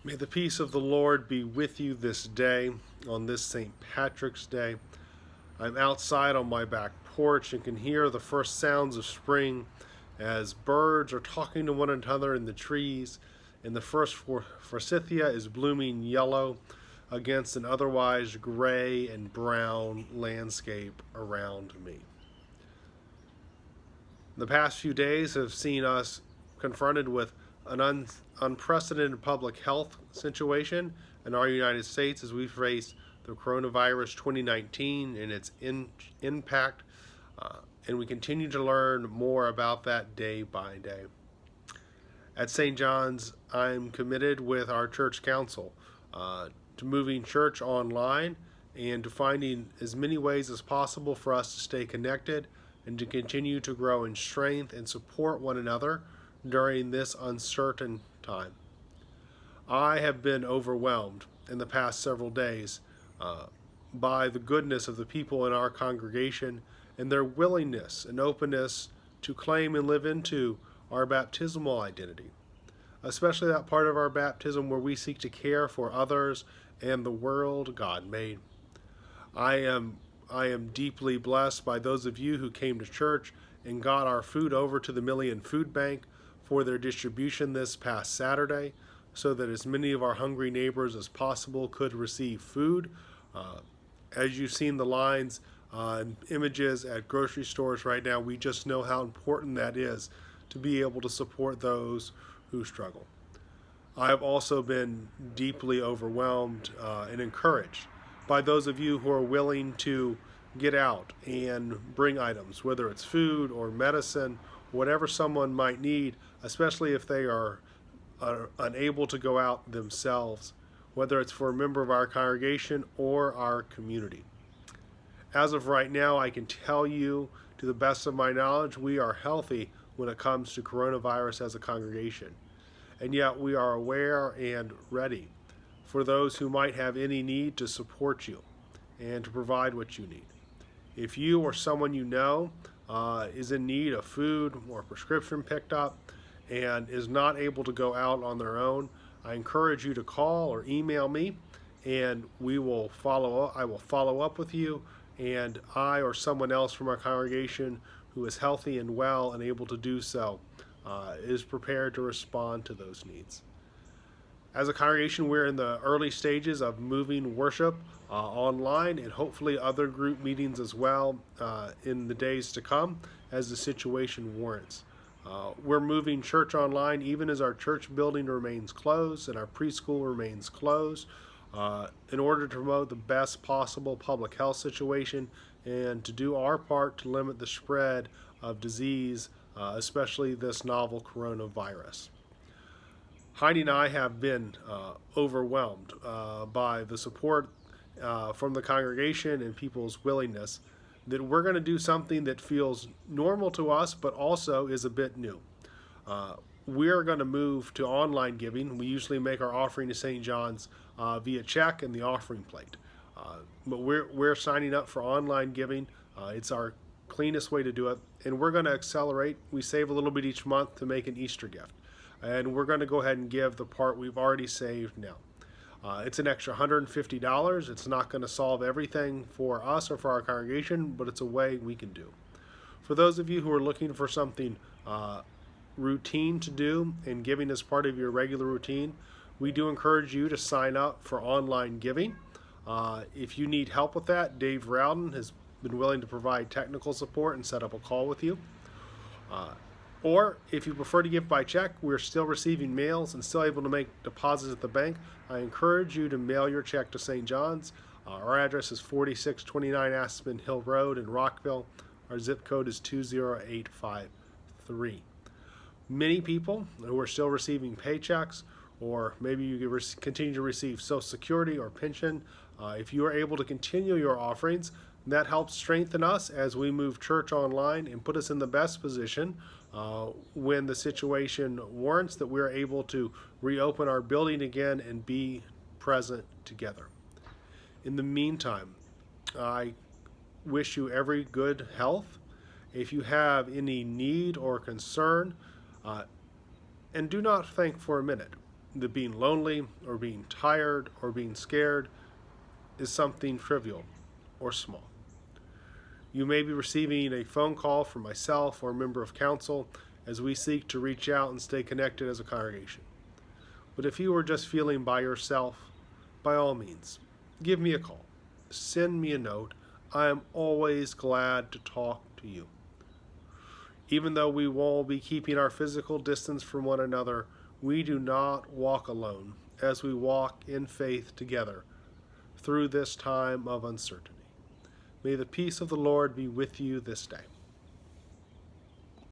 May the peace of the Lord be with you this day, on this St. Patrick's Day. I'm outside on my back porch and can hear the first sounds of spring as birds are talking to one another in the trees, and the first forsythia is blooming yellow against an otherwise gray and brown landscape around me. The past few days have seen us confronted with an unprecedented public health situation in our United States as we face the coronavirus 2019 and its impact, and we continue to learn more about that day by day. At St. John's, I'm committed with our church council to moving church online and to finding as many ways as possible for us to stay connected and to continue to grow in strength and support one another during this uncertain time. I have been overwhelmed in the past several days by the goodness of the people in our congregation and their willingness and openness to claim and live into our baptismal identity, especially that part of our baptism where we seek to care for others and the world God made. I am deeply blessed by those of you who came to church and got our food over to the Million Food Bank for their distribution this past Saturday, so that as many of our hungry neighbors as possible could receive food. As you've seen the lines and images at grocery stores right now, we just know how important that is to be able to support those who struggle. I have also been deeply overwhelmed and encouraged by those of you who are willing to get out and bring items, whether it's food or medicine, whatever someone might need, especially if they are unable to go out themselves, whether it's for a member of our congregation or our community. As of right now, I can tell you, to the best of my knowledge, we are healthy when it comes to coronavirus as a congregation. And yet we are aware and ready for those who might have any need to support you and to provide what you need. If you or someone you know is in need of food or prescription picked up and is not able to go out on their own, I encourage you to call or email me, and I will follow up with you, and I or someone else from our congregation who is healthy and well and able to do so is prepared to respond to those needs. As a congregation, we're in the early stages of moving worship online and hopefully other group meetings as well in the days to come as the situation warrants. We're moving church online even as our church building remains closed and our preschool remains closed in order to promote the best possible public health situation and to do our part to limit the spread of disease, especially this novel coronavirus. Heidi and I have been overwhelmed by the support from the congregation and people's willingness that we're going to do something that feels normal to us but also is a bit new. We're going to move to online giving. We usually make our offering to St. John's via check and the offering plate. But we're signing up for online giving. It's our cleanest way to do it, and we're going to accelerate. We save a little bit each month to make an Easter gift, and we're going to go ahead and give the part we've already saved now. It's an extra $150. It's not going to solve everything for us or for our congregation, but it's a way we can do. For those of you who are looking for something routine to do and giving as part of your regular routine, we do encourage you to sign up for online giving. If you need help with that, Dave Rowden has been willing to provide technical support and set up a call with you. Or if you prefer to give by check, we're still receiving mails and still able to make deposits at the bank. I encourage you to mail your check to St. John's. Our address is 4629 Aspen Hill Road in Rockville. Our zip code is 20853. Many people who are still receiving paychecks, or maybe you continue to receive Social Security or pension, if you are able to continue your offerings, that helps strengthen us as we move church online and put us in the best position when the situation warrants that we're able to reopen our building again and be present together. In the meantime, I wish you every good health. If you have any need or concern, and do not think for a minute that being lonely or being tired or being scared is something trivial or small. You may be receiving a phone call from myself or a member of council as we seek to reach out and stay connected as a congregation. But if you are just feeling by yourself, by all means, give me a call. Send me a note. I am always glad to talk to you. Even though we will be keeping our physical distance from one another, we do not walk alone as we walk in faith together through this time of uncertainty. May the peace of the Lord be with you this day.